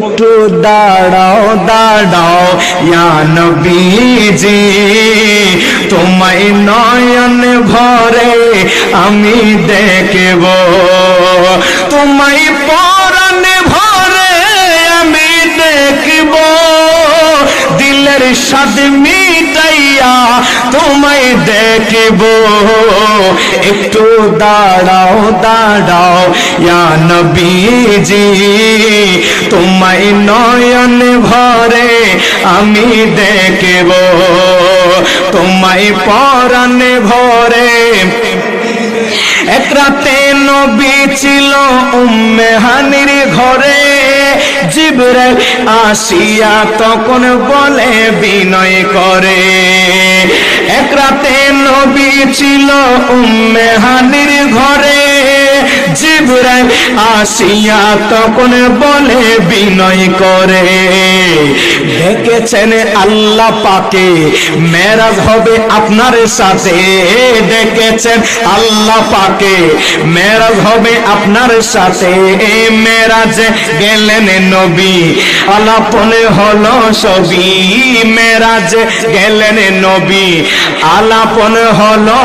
একটু দাঁড়াও দাঁড়াও ইয়া নবীজি, তোমায় নয়ন ভরে আমি দেখব, তোমায় পরাণ ভরে আমি দেখব, দিলের স্বাদ মিটাইয়া তোমায় দেখব। একটু দাঁড়াও দাঁড়াও ইয়া নবীজি, তোমায় নয়ন ভরে আমি দেখব, তোমায় পরাণ ভরে। এক রাতে নবী ছিল উম্মে হানির ঘরে, জিবরাইল আসিয়া তখন বলে বিনয় করে। এক রাতে নবী ছিল উম্মে হানির ঘরে, জিবরাইল আসিয়া তখন বলে বিনয় করে। দেখেছেন আল্লাহ পাকে মেরাজ হবে আপনার সাথে, দেখেছেন আল্লাহ পাকে মেরাজ হবে আপনার সাথে। মেরাজে গেলেন নবী আলাপনে হলো সবই, মেরাজে গেলেন নবী আলাপনে হলো